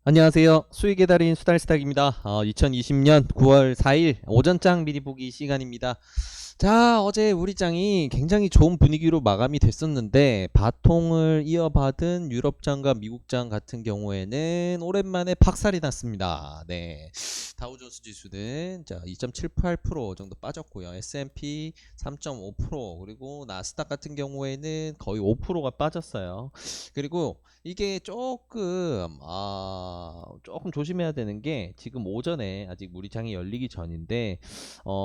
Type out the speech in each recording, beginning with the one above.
안녕하세요. 수익의 달인 수달스탁입니다. 2020년 9월 4일 오전장 미리 보기 시간입니다. 자, 어제 우리 장이 굉장히 좋은 분위기로 마감이 됐었는데 바통을 이어받은 유럽장과 미국장 같은 경우에는 오랜만에 박살이 났습니다. 네, 다우존스 지수는 자 2.78% 정도 빠졌고요. S&P 3.5%, 그리고 나스닥 같은 경우에는 거의 5%가 빠졌어요. 그리고 이게 조금 조심해야 되는 게, 지금 오전에 아직 우리 장이 열리기 전인데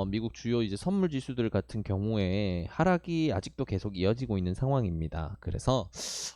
미국 주요 이제 선물 지수들 같은 경우에 하락이 아직도 계속 이어지고 있는 상황입니다. 그래서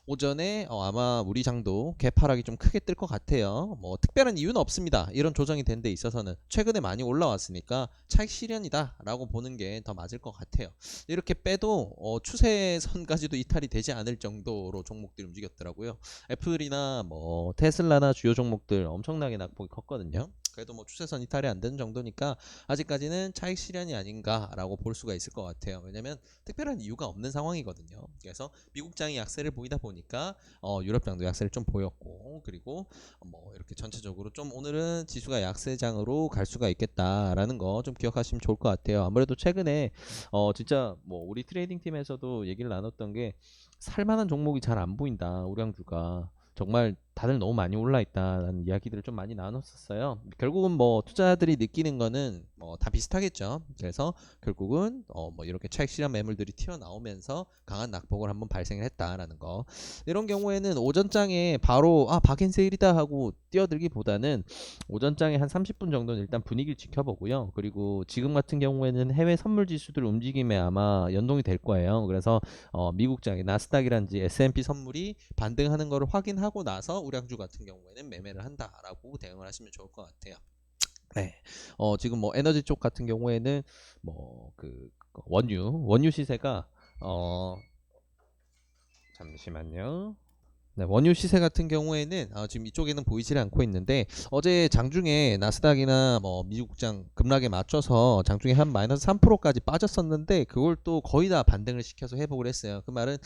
오전에 아마 우리 장도 갭 하락이 좀 크게 뜰 것 같아요. 뭐 특별한 이유는 없습니다. 이런 조정이 된 데 있어서는 최근에 많이 올라왔으니까 차익 실현이다 라고 보는 게 더 맞을 것 같아요. 이렇게 빼도 추세선까지도 이탈이 되지 않을 정도로 종목들이 움직였더라고요. 애플이나 뭐 테슬라나 주요 종목들 엄청나게 낙폭이 컸거든요. 그래도 뭐 추세선 이탈이 안 되는 정도니까 아직까지는 차익 실현이 아닌가라고 볼 수가 있을 것 같아요. 왜냐면 특별한 이유가 없는 상황이거든요. 그래서 미국장이 약세를 보이다 보니까 유럽장도 약세를 좀 보였고, 그리고 뭐 이렇게 전체적으로 좀 오늘은 지수가 약세장으로 갈 수가 있겠다라는 거 좀 기억하시면 좋을 것 같아요. 아무래도 최근에 진짜 뭐 우리 트레이딩 팀에서도 얘기를 나눴던 게, 살만한 종목이 잘 안 보인다, 우량주가. 정말 다들 너무 많이 올라 있다라는 이야기들을 좀 많이 나눴었어요. 결국은 뭐 투자자들이 느끼는 거는 뭐 다 비슷하겠죠. 그래서 결국은 뭐 이렇게 차익 실현 매물들이 튀어나오면서 강한 낙폭을 한번 발생을 했다라는 거. 이런 경우에는 오전장에 바로 박앤 세일이다 하고 뛰어들기보다는 오전장에 한 30분 정도는 일단 분위기를 지켜보고요. 그리고 지금 같은 경우에는 해외 선물 지수들 움직임에 아마 연동이 될 거예요. 그래서 미국장의 나스닥이란지 S&P 선물이 반등하는 것을 확인하고 나서 우량주 같은 경우에는 매매를 한다라고 대응을 하시면 좋을 것 같아요. 네. 지금 뭐 에너지 쪽 같은 경우에는 뭐 그 원유 시세가 잠시만요. 네, 원유 시세 같은 경우에는 지금 이쪽에는 보이질 않고 있는데, 어제 장중에 나스닥이나 뭐 미국장 급락에 맞춰서 장중에 한 마이너스 3%까지 빠졌었는데 그걸 또 거의 다 반등을 시켜서 회복을 했어요. 그 말은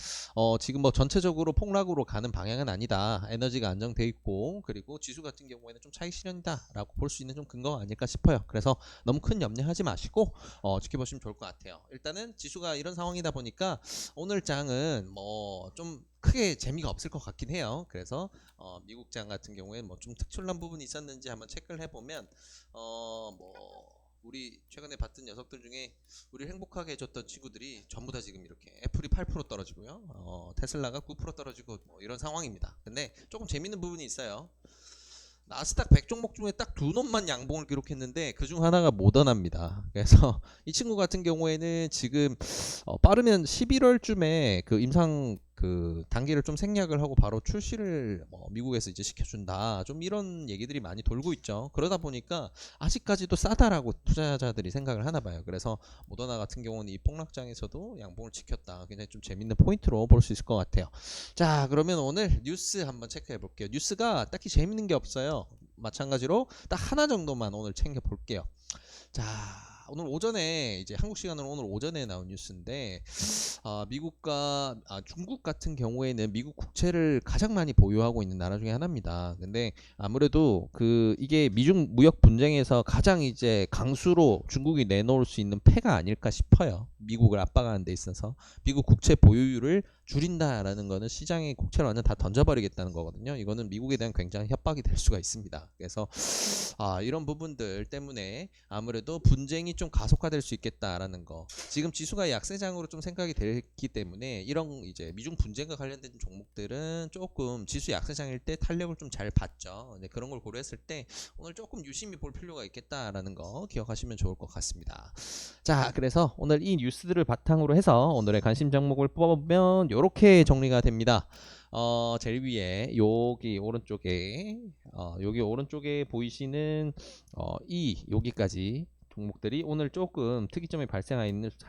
지금 뭐 전체적으로 폭락으로 가는 방향은 아니다. 에너지가 안정돼 있고, 그리고 지수 같은 경우에는 좀 차익 실현이다라고 볼 수 있는 좀 근거가 아닐까 싶어요. 그래서 너무 큰 염려하지 마시고 지켜보시면 좋을 것 같아요. 일단은 지수가 이런 상황이다 보니까 오늘 장은 뭐 좀 크게 재미가 없을 것 같긴 해요. 그래서 미국장 같은 경우에 뭐 좀 특출난 부분이 있었는지 한번 체크를 해보면 뭐 우리 최근에 봤던 녀석들 중에 우리 행복하게 해줬던 친구들이 전부 다 지금 이렇게 애플이 8% 떨어지고요, 테슬라가 9% 떨어지고 뭐 이런 상황입니다. 근데 조금 재밌는 부분이 있어요. 나스닥 100 종목 중에 딱 두 놈만 양봉을 기록했는데 그중 하나가 모더나입니다. 그래서 이 친구 같은 경우에는 지금 빠르면 11월쯤에 그 임상 그 단계를 좀 생략을 하고 바로 출시를 미국에서 이제 시켜준다, 좀 이런 얘기들이 많이 돌고 있죠. 그러다 보니까 아직까지도 싸다라고 투자자들이 생각을 하나 봐요. 그래서 모더나 같은 경우는 이 폭락장에서도 양봉을 지켰다, 굉장히 좀 재밌는 포인트로 볼 수 있을 것 같아요. 자, 그러면 오늘 뉴스 한번 체크해 볼게요. 뉴스가 딱히 재밌는 게 없어요. 마찬가지로 딱 하나 정도만 오늘 챙겨 볼게요. 자, 오늘 오전에 이제 한국 시간으로 오늘 오전에 나온 뉴스인데, 미국과 중국 같은 경우에는 미국 국채를 가장 많이 보유하고 있는 나라 중에 하나입니다. 근데 아무래도 이게 미중 무역 분쟁에서 가장 이제 강수로 중국이 내놓을 수 있는 패가 아닐까 싶어요. 미국을 압박하는 데 있어서 미국 국채 보유율을 줄인다라는 거는 시장에 국채를 완전 다 던져버리겠다는 거거든요. 이거는 미국에 대한 굉장히 협박이 될 수가 있습니다. 그래서 이런 부분들 때문에 아무래도 분쟁이 좀 가속화될 수 있겠다라는 거. 지금 지수가 약세장으로 좀 생각이 됐기 때문에 이런 이제 미중 분쟁과 관련된 종목들은 조금 지수 약세장일 때 탄력을 좀 잘 받죠. 네, 그런 걸 고려했을 때 오늘 조금 유심히 볼 필요가 있겠다라는 거 기억하시면 좋을 것 같습니다. 자, 그래서 오늘 이 뉴스들을 바탕으로 해서 오늘의 관심 종목을 뽑아보면 이렇게 정리가 됩니다. 제일 위에 여기 오른쪽에 보이시는 여기까지 종목들이 오늘 조금 특이점이 할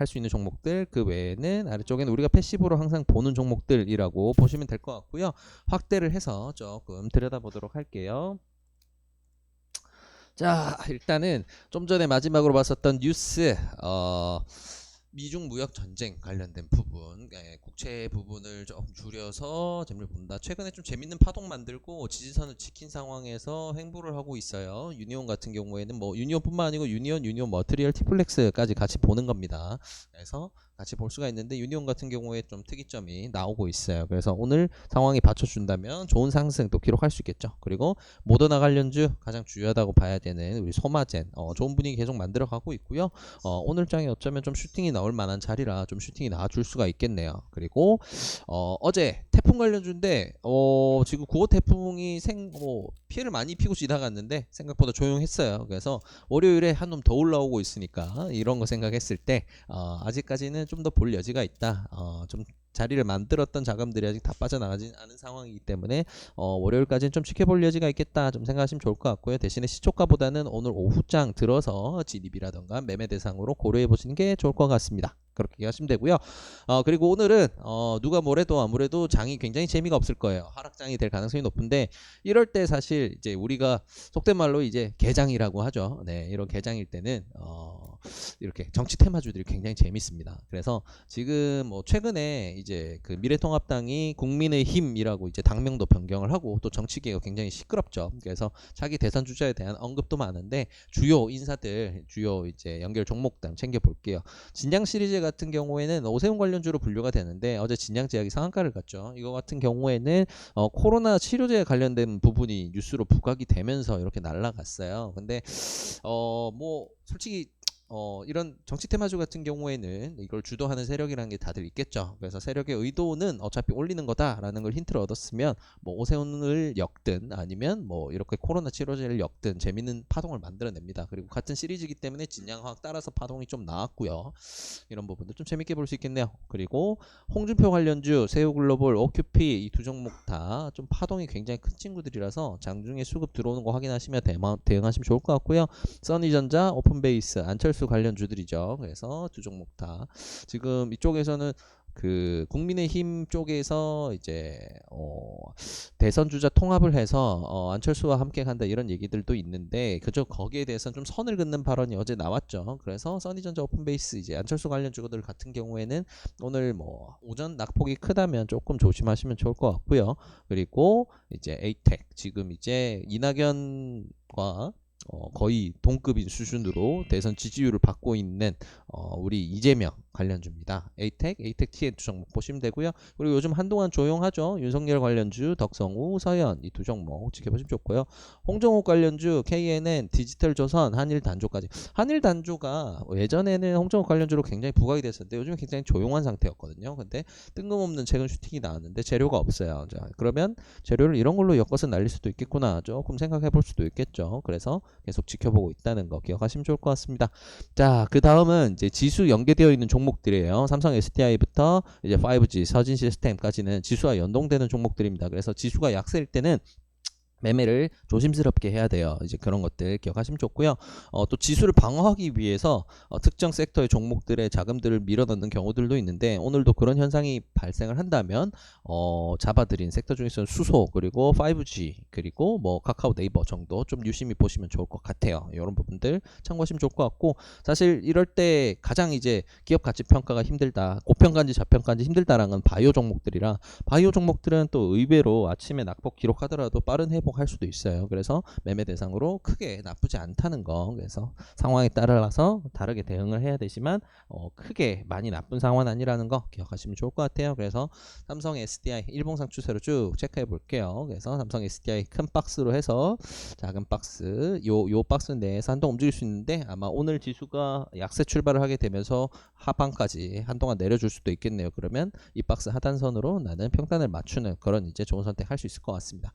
수 있는 종목들, 그 외에는 아래쪽에는 우리가 패시브로 항상 보는 종목들이라고 보시면 될 것 같고요. 확대를 해서 조금 들여다보도록 할게요. 자, 일단은 좀 전에 마지막으로 봤었던 뉴스, 미중 무역 전쟁 관련된 부분, 국채 부분을 좀 줄여서 재미를 본다. 최근에 좀 재밌는 파동 만들고 지지선을 지킨 상황에서 횡보를 하고 있어요. 유니온 같은 경우에는 뭐 유니온뿐만 아니고 유니온 머트리얼 티플렉스까지 같이 보는 겁니다. 그래서 같이 볼 수가 있는데 유니온 같은 경우에 좀 특이점이 나오고 있어요. 그래서 오늘 상황이 받쳐준다면 좋은 상승 또 기록할 수 있겠죠. 그리고 모더나 관련주 가장 중요하다고 봐야 되는 우리 소마젠, 좋은 분위기 계속 만들어가고 있고요. 오늘 장에 어쩌면 좀 슈팅이 나올 만한 자리라 좀 슈팅이 나와줄 수가 있겠네요. 그리고 어제 태풍 관련주인데 지금 9호 태풍이 피해를 많이 피고 지나갔는데 생각보다 조용했어요. 그래서 월요일에 한 놈 더 올라오고 있으니까 이런 거 생각했을 때 아직까지는 좀 더 볼 여지가 있다. 좀 자리를 만들었던 자금들이 아직 다 빠져나가진 않은 상황이기 때문에 월요일까지는 좀 지켜볼 여지가 있겠다 좀 생각하시면 좋을 것 같고요. 대신에 시초가보다는 오늘 오후장 들어서 진입이라던가 매매 대상으로 고려해 보시는 게 좋을 것 같습니다. 그렇게 하시면 되고요. 그리고 오늘은 누가 뭐래도 아무래도 장이 굉장히 재미가 없을 거예요. 하락장이 될 가능성이 높은데 이럴 때 사실 이제 우리가 속된 말로 이제 개장이라고 하죠. 네, 이런 개장일 때는 이렇게 정치 테마주들이 굉장히 재밌습니다. 그래서 지금 뭐 최근에 이제 그 미래통합당이 국민의힘이라고 이제 당명도 변경을 하고 또 정치계가 굉장히 시끄럽죠. 그래서 차기 대선 주자에 대한 언급도 많은데 주요 인사들, 주요 이제 연결 종목당 챙겨 볼게요. 진양 시리즈 같은 경우에는 오세훈 관련주로 분류가 되는데 어제 진양 제약이 상한가를 갔죠. 이거 같은 경우에는 코로나 치료제 관련된 부분이 뉴스로 부각이 되면서 이렇게 날아갔어요. 근데 뭐 솔직히 이런 정치 테마주 같은 경우에는 이걸 주도하는 세력이라는 게 다들 있겠죠. 그래서 세력의 의도는 어차피 올리는 거다라는 걸 힌트를 얻었으면 뭐 오세훈을 엮든 아니면 뭐 이렇게 코로나 치료제를 엮든 재밌는 파동을 만들어냅니다. 그리고 같은 시리즈이기 때문에 진양화학 따라서 파동이 좀 나왔고요. 이런 부분도 좀 재밌게 볼 수 있겠네요. 그리고 홍준표 관련주, 세우글로벌, 오큐피 이 두 종목 다 좀 파동이 굉장히 큰 친구들이라서 장중에 수급 들어오는 거 확인하시면 대응하시면 좋을 것 같고요. 써니전자, 오픈베이스, 안철수 관련주들이죠. 그래서 두 종목 다 지금 이쪽에서는 그 국민의힘 쪽에서 이제 대선 주자 통합을 해서 안철수와 함께 간다 이런 얘기들도 있는데 그저 거기에 대해서는 좀 선을 긋는 발언이 어제 나왔죠. 그래서 써니전자 오픈베이스 이제 안철수 관련 주들 같은 경우에는 오늘 뭐 오전 낙폭이 크다면 조금 조심하시면 좋을 것 같고요. 그리고 이제 에이텍 지금 이제 이낙연과 거의 동급인 수준으로 대선 지지율을 받고 있는 우리 이재명 관련주입니다. 에이텍 TN 두 종목 보시면 되고요. 그리고 요즘 한동안 조용하죠. 윤석열 관련주, 덕성우, 서현 이 두 종목 지켜보시면 좋고요. 홍정욱 관련주, KNN, 디지털조선, 한일단조까지. 한일단조가 예전에는 홍정욱 관련주로 굉장히 부각이 됐었는데 요즘 굉장히 조용한 상태였거든요. 근데 뜬금없는 최근 슈팅이 나왔는데 재료가 없어요. 자, 그러면 재료를 이런 걸로 엮어서 날릴 수도 있겠구나. 조금 생각해 볼 수도 있겠죠. 그래서 계속 지켜보고 있다는 거 기억하시면 좋을 것 같습니다. 자, 그 다음은 이제 지수 연계되어 있는 종목들이에요. 삼성 SDI부터 이제 5G, 서진 시스템까지는 지수와 연동되는 종목들입니다. 그래서 지수가 약세일 때는 매매를 조심스럽게 해야 돼요. 이제 그런 것들 기억하시면 좋고요. 또 지수를 방어하기 위해서 특정 섹터의 종목들의 자금들을 밀어넣는 경우들도 있는데 오늘도 그런 현상이 발생을 한다면 잡아들인 섹터 중에서는 수소 그리고 5G 그리고 뭐 카카오 네이버 정도 좀 유심히 보시면 좋을 것 같아요. 이런 부분들 참고하시면 좋을 것 같고 사실 이럴 때 가장 이제 기업 가치 평가가 힘들다, 고평가인지 저평가인지 힘들다라는 건 바이오 종목들이라 바이오 종목들은 또 의외로 아침에 낙폭 기록하더라도 빠른 회복 할 수도 있어요. 그래서 매매 대상으로 크게 나쁘지 않다는 거. 그래서 상황에 따라서 다르게 대응을 해야 되지만 크게 많이 나쁜 상황은 아니라는 거 기억하시면 좋을 것 같아요. 그래서 삼성 SDI 일봉상 추세로 쭉 체크해 볼게요. 그래서 삼성 SDI 큰 박스로 해서 작은 박스 요 박스 내에서 한동안 움직일 수 있는데 아마 오늘 지수가 약세 출발을 하게 되면서 하방까지 한동안 내려줄 수도 있겠네요. 그러면 이 박스 하단선으로 나는 평단을 맞추는 그런 이제 좋은 선택할 수 있을 것 같습니다.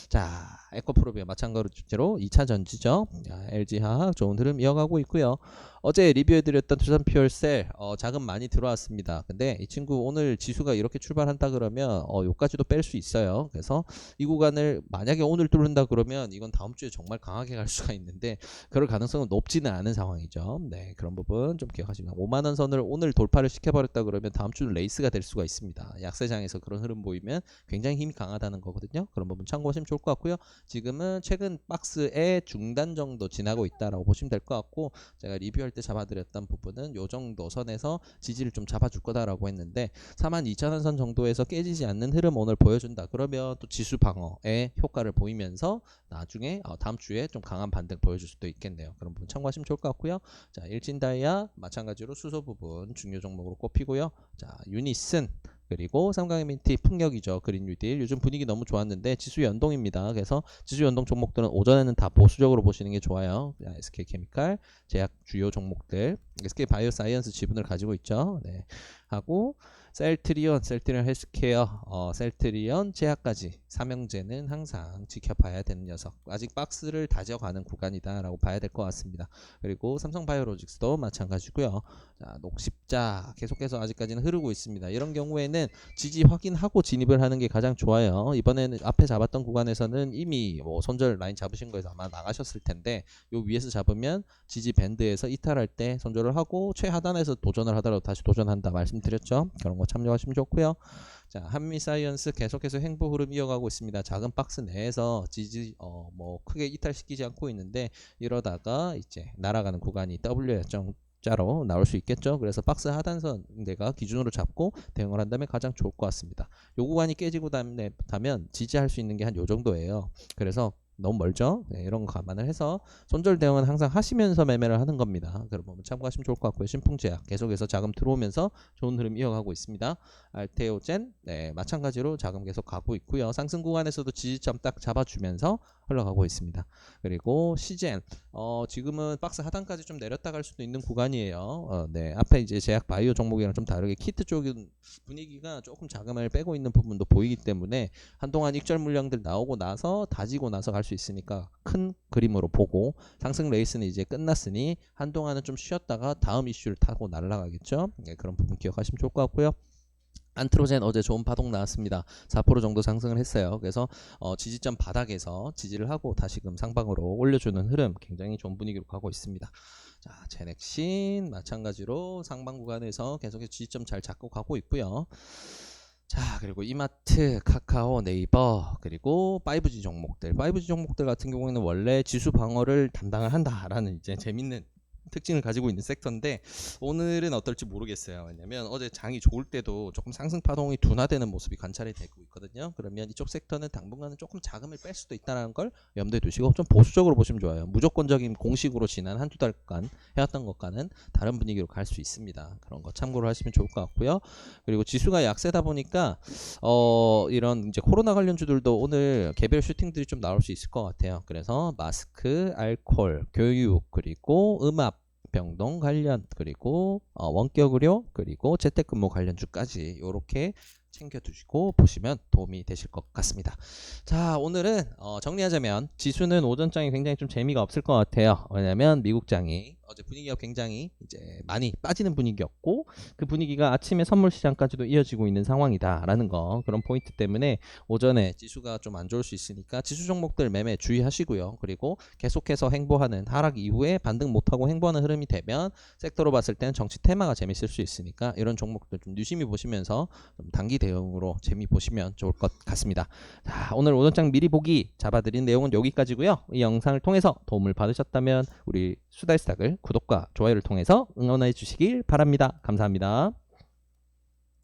자, 에코프로비아 마찬가지로 2차 전지죠. LG화학 좋은 흐름 이어가고 있고요. 어제 리뷰해드렸던 두산 퓨얼셀 자금 많이 들어왔습니다. 근데 이 친구 오늘 지수가 이렇게 출발한다 그러면 요까지도 뺄 수 있어요. 그래서 이 구간을 만약에 오늘 뚫는다 그러면 이건 다음 주에 정말 강하게 갈 수가 있는데 그럴 가능성은 높지는 않은 상황이죠. 네, 그런 부분 좀 기억하시면 5만원 선을 오늘 돌파를 시켜버렸다 그러면 다음 주는 레이스가 될 수가 있습니다. 약세장에서 그런 흐름 보이면 굉장히 힘이 강하다는 거거든요. 그런 부분 참고하시면 좋을 것 같고요. 지금은 최근 박스의 중단 정도 지나고 있다라고 보시면 될 것 같고 제가 리뷰할 때 잡아드렸던 부분은 요 정도 선에서 지지를 좀 잡아줄 거다라고 했는데 42,000원 선 정도에서 깨지지 않는 흐름 오늘 보여준다. 그러면 또 지수 방어의 효과를 보이면서 나중에 다음 주에 좀 강한 반등 보여줄 수도 있겠네요. 그런 부분 참고하시면 좋을 것 같고요. 자, 일진다이아 마찬가지로 수소 부분 중요 종목으로 꼽히고요. 자, 유니슨 그리고 삼강에민티 풍력이죠. 그린뉴딜 요즘 분위기 너무 좋았는데 지수 연동입니다. 그래서 지수 연동 종목들은 오전에는 다 보수적으로 보시는 게 좋아요. SK케미칼, 제약 주요 종목들, SK바이오사이언스 지분을 가지고 있죠. 네. 하고 셀트리온 헬스케어, 셀트리온, 제약까지 삼형제는 항상 지켜봐야 되는 녀석. 아직 박스를 다져가는 구간이다라고 봐야 될 것 같습니다. 그리고 삼성바이오로직스도 마찬가지고요. 자, 녹십자 계속해서 아직까지는 흐르고 있습니다. 이런 경우에는 지지 확인하고 진입을 하는 게 가장 좋아요. 이번에는 앞에 잡았던 구간에서는 이미 뭐 손절 라인 잡으신 거에서 아마 나가셨을 텐데 요 위에서 잡으면 지지 밴드에서 이탈할 때 손절을 하고 최하단에서 도전을 하더라도 다시 도전한다 말씀드렸죠. 그런 거 참조하시면 좋고요. 자, 한미사이언스 계속해서 횡보 흐름 이어가고 있습니다. 작은 박스 내에서 지지 뭐 크게 이탈시키지 않고 있는데 이러다가 이제 날아가는 구간이 WS 자로 나올 수 있겠죠. 그래서 박스 하단선 내가 기준으로 잡고 대응을 한다면 가장 좋을 것 같습니다. 요 구간이 깨지고 다면 지지할 수 있는 게 한 요 정도예요. 그래서 너무 멀죠? 네, 이런 거 감안을 해서 손절 대응은 항상 하시면서 매매를 하는 겁니다. 그런 부분 참고하시면 좋을 것 같고요. 신풍제약 계속해서 자금 들어오면서 좋은 흐름 이어가고 있습니다. 알테오젠 네, 마찬가지로 자금 계속 가고 있고요. 상승 구간에서도 지지점 딱 잡아주면서 흘러가고 있습니다. 그리고 시젠 지금은 박스 하단까지 좀 내렸다 갈 수도 있는 구간이에요. 네, 앞에 이제 제약 바이오 종목이랑 좀 다르게 키트 쪽은 분위기가 조금 자금을 빼고 있는 부분도 보이기 때문에 한동안 익절 물량들 나오고 나서 다지고 나서 갈 수 있으니까 큰 그림으로 보고 상승 레이스는 이제 끝났으니 한동안은 좀 쉬었다가 다음 이슈를 타고 날아가겠죠. 네, 그런 부분 기억하시면 좋을 것 같고요. 안트로젠 어제 좋은 파동 나왔습니다. 4% 정도 상승을 했어요. 그래서 지지점 바닥에서 지지를 하고 다시금 상방으로 올려주는 흐름 굉장히 좋은 분위기로 가고 있습니다. 자, 제넥신 마찬가지로 상방 구간에서 계속해서 지지점 잘 잡고 가고 있고요. 자, 그리고 이마트, 카카오, 네이버, 그리고 5G 종목들. 5G 종목들 같은 경우에는 원래 지수 방어를 담당을 한다라는 이제 재밌는 특징을 가지고 있는 섹터인데 오늘은 어떨지 모르겠어요. 왜냐면 어제 장이 좋을 때도 조금 상승 파동이 둔화되는 모습이 관찰이 되고 있거든요. 그러면 이쪽 섹터는 당분간은 조금 자금을 뺄 수도 있다는 걸 염두에 두시고 좀 보수적으로 보시면 좋아요. 무조건적인 공식으로 지난 한두 달간 해왔던 것과는 다른 분위기로 갈 수 있습니다. 그런 거 참고를 하시면 좋을 것 같고요. 그리고 지수가 약세다 보니까 이런 이제 코로나 관련주들도 오늘 개별 슈팅들이 좀 나올 수 있을 것 같아요. 그래서 마스크, 알코올, 교육, 그리고 음압 병동 관련 그리고 원격 의료 그리고 재택근무 관련주까지 이렇게 챙겨두시고 보시면 도움이 되실 것 같습니다. 자, 오늘은 정리하자면 지수는 오전장이 굉장히 좀 재미가 없을 것 같아요. 왜냐면 미국장이 어제 분위기가 굉장히 이제 많이 빠지는 분위기였고 그 분위기가 아침에 선물 시장까지도 이어지고 있는 상황이다라는 거 그런 포인트 때문에 오전에 지수가 좀 안 좋을 수 있으니까 지수 종목들 매매 주의하시고요. 그리고 계속해서 행보하는 하락 이후에 반등 못하고 행보하는 흐름이 되면 섹터로 봤을 때는 정치 테마가 재밌을 수 있으니까 이런 종목들 좀 유심히 보시면서 좀 단기 대응으로 재미 보시면 좋을 것 같습니다. 자, 오늘 오전장 미리 보기 잡아드린 내용은 여기까지고요. 이 영상을 통해서 도움을 받으셨다면 우리 수달스탁을 구독과 좋아요를 통해서 응원해 주시길 바랍니다. 감사합니다.